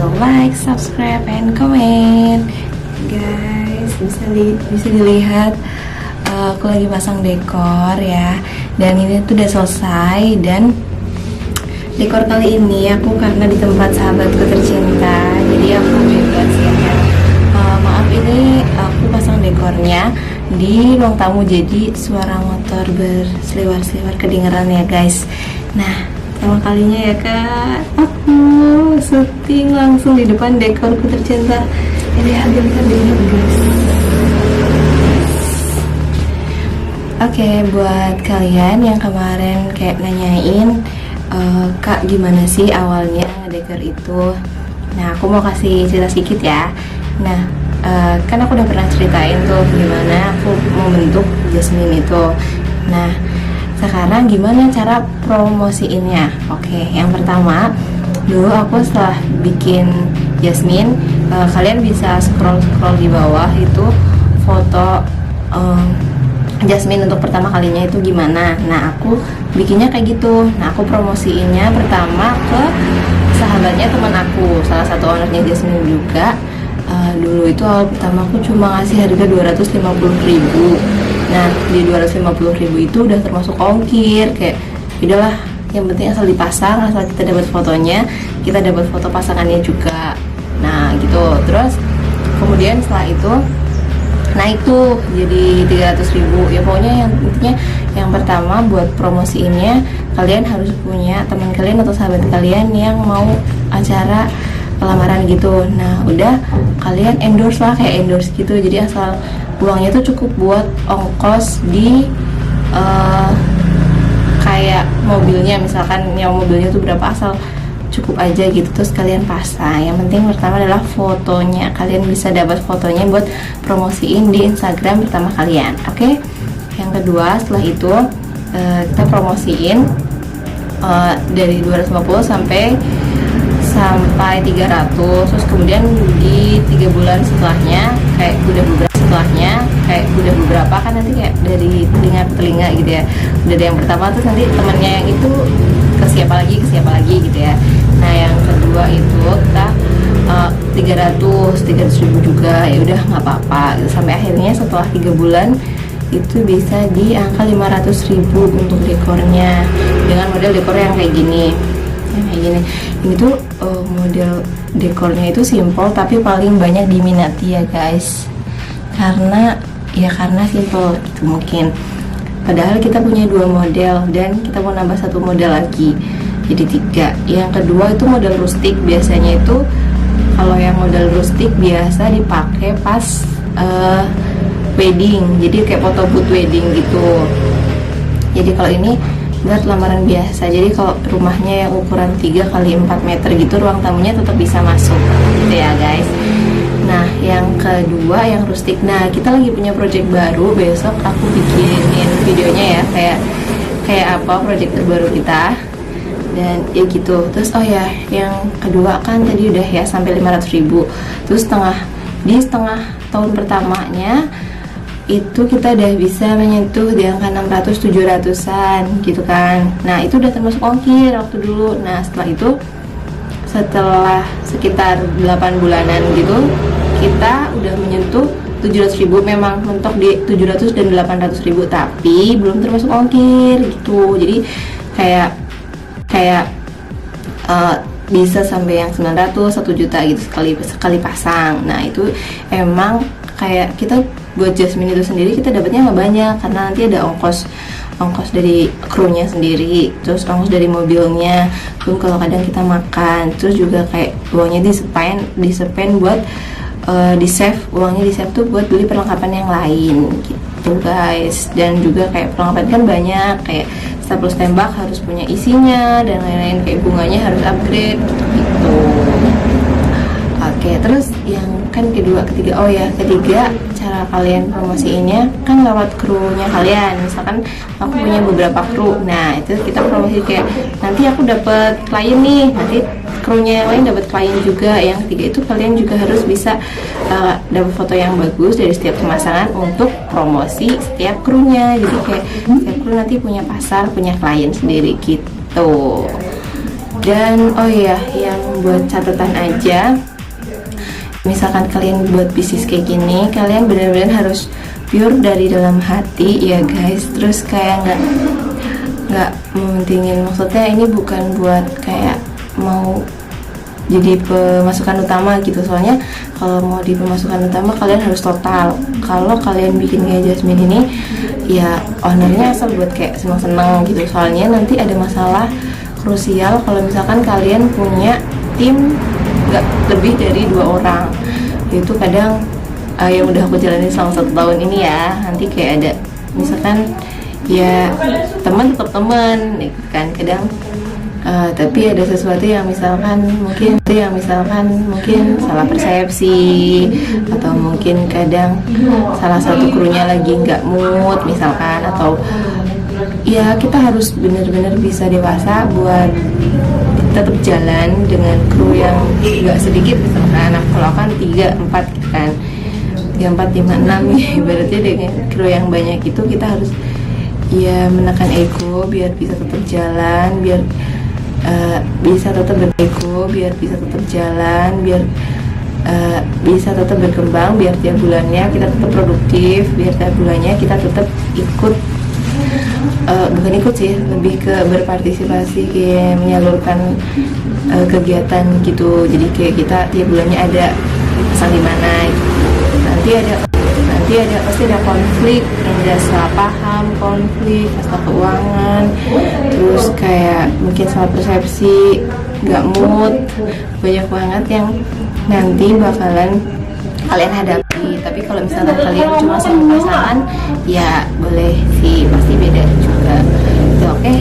to like, subscribe, and comment. Guys, bisa dilihat aku lagi pasang dekor ya. Dan ini tuh udah selesai. Dan dekor kali ini aku karena di tempat sahabatku tercinta, jadi aku bebas ya kan. Maaf, ini aku pasang dekornya di ruang tamu, jadi suara motor berseliwar-seliwar kedengeran ya guys. Nah, pertama kalinya ya kan aku syuting langsung di depan dekorku tercinta. Ini lihat guys. Oke, buat kalian yang kemarin kayak nanyain, Kak gimana sih awalnya ngedekor itu? Nah, aku mau kasih cerita sedikit ya. Nah, kan aku udah pernah ceritain tuh gimana aku mau bentuk jasmine itu. Nah, sekarang gimana cara promosiinnya? Oke, yang pertama dulu aku setelah bikin jasmine, kalian bisa scroll di bawah itu foto jasmine untuk pertama kalinya itu gimana. Nah, aku bikinnya kayak gitu. Nah, aku promosiinnya pertama ke sahabatnya teman aku, salah satu ownernya jasmine juga. Dulu itu awal pertama aku cuma ngasih harga 250.000. Nah, di 250.000 itu udah termasuk ongkir. Kayak udahlah, yang penting asal dipasang, asal kita dapat fotonya, kita dapat foto pasangannya juga. Nah gitu. Terus kemudian setelah itu naik tuh jadi 300.000. Ya pokoknya yang intinya yang pertama buat promosiinnya, kalian harus punya teman kalian atau sahabat kalian yang mau acara lamaran gitu. Nah udah, kalian endorse lah, kayak endorse gitu. Jadi asal uangnya tuh cukup buat ongkos di kayak mobilnya, misalkan nyawa mobilnya tuh berapa, asal cukup aja gitu. Terus kalian pasang. Yang penting pertama adalah fotonya, kalian bisa dapat fotonya buat promosiin di Instagram pertama kalian. Oke? Yang kedua setelah itu kita promosiin dari 250 sampai 300. Terus kemudian di 3 bulan setelahnya kayak udah beberapa kan, nanti kayak dari telinga ke telinga gitu ya. Udah ada yang pertama, terus nanti temennya yang itu ke siapa lagi gitu ya. Nah yang kedua itu kita 300.000 juga, ya udah nggak apa-apa gitu. Sampai akhirnya setelah 3 bulan itu bisa di angka 500.000 untuk dekornya, dengan model dekor yang kayak gini. Ini tuh model dekornya itu simple tapi paling banyak diminati ya guys, karena simple gitu mungkin. Padahal kita punya 2 model dan kita mau nambah 1 model lagi, jadi 3. Yang kedua itu model rustic. Biasanya itu kalau yang model rustic biasa dipakai pas wedding, jadi kayak foto booth wedding gitu. Jadi kalau ini buat lamaran biasa. Jadi kalau rumahnya yang ukuran 3 kali 4 meter gitu, ruang tamunya tetap bisa masuk gitu ya guys. Nah yang kedua yang rustic. Nah kita lagi punya project baru, besok aku bikinin videonya ya, kayak apa project terbaru kita. Dan ya gitu. Terus oh ya, yang kedua kan tadi udah ya sampai 500.000. Terus setengah tahun pertamanya itu kita udah bisa menyentuh di angka 600-700an gitu kan. Nah itu udah termasuk ongkir waktu dulu. Nah setelah sekitar 8 bulanan gitu, kita udah menyentuh 700.000. Memang mentok di 700 dan 800.000, tapi belum termasuk ongkir gitu. Jadi kayak bisa sampai yang 900, 1 juta gitu sekali pasang. Nah itu emang kayak kita buat jasmine itu sendiri kita dapatnya nggak banyak, karena nanti ada ongkos dari krunya sendiri, terus ongkos dari mobilnya, belum kalau kadang kita makan, terus juga kayak uangnya di-spend buat di-save, uangnya di-save tuh buat beli perlengkapan yang lain gitu guys. Dan juga kayak perlengkapan kan banyak, kayak staples tembak harus punya isinya dan lain-lain, kayak bunganya harus upgrade gitu. Oke, terus yang kan ketiga cara kalian promosiinnya kan lewat krunya kalian. Misalkan aku punya beberapa kru, nah itu kita promosi kayak nanti aku dapat klien nih, nanti krunya yang lain dapat klien juga. Yang ketiga itu kalian juga harus bisa dapat foto yang bagus dari setiap pemasangan untuk promosi setiap krunya. Jadi kayak setiap kru nanti punya pasar, punya klien sendiri gitu. Dan oh iya, yang buat catatan aja, misalkan kalian buat bisnis kayak gini, kalian benar-benar harus pure dari dalam hati ya guys. Terus kayak nggak mementingin, maksudnya ini bukan buat kayak mau jadi pemasukan utama gitu. Soalnya kalau mau di pemasukan utama kalian harus total. Kalau kalian bikin kayak Jasmine ini ya ownernya asal buat kayak seneng-seneng gitu. Soalnya nanti ada masalah krusial kalau misalkan kalian punya tim nggak lebih dari 2 orang. Itu kadang yang udah aku jalanin selama 1 tahun ini ya, nanti kayak ada misalkan ya teman tetap teman gitu kan, kadang tapi ada sesuatu yang misalkan mungkin salah persepsi, atau mungkin kadang salah satu krunya lagi nggak mood misalkan, atau ya kita harus benar-benar bisa dewasa buat tetap jalan dengan kru yang nggak sedikit. Misalkan kalau kan 3, 4 gitu kan, 3, 4, 5, 6 ya, berarti dengan kru yang banyak itu kita harus ya menekan ego biar bisa tetap jalan, biar bisa tetap berego, biar bisa tetap jalan, biar bisa tetap berkembang, biar tiap bulannya kita tetap produktif, biar tiap bulannya kita tetap ikut, bukan ikut sih, lebih ke berpartisipasi, kayak menyalurkan kegiatan gitu. Jadi kayak kita tiap bulannya ada pesan di mana gitu. Nanti pasti ada konflik, ada salah paham, konflik masalah keuangan, terus kayak mungkin salah persepsi, nggak mood, banyak banget yang nanti bakalan kalian hadapi. Tapi kalau misalkan kalian cuma sama pasangan ya boleh sih, pasti beda juga. Oke,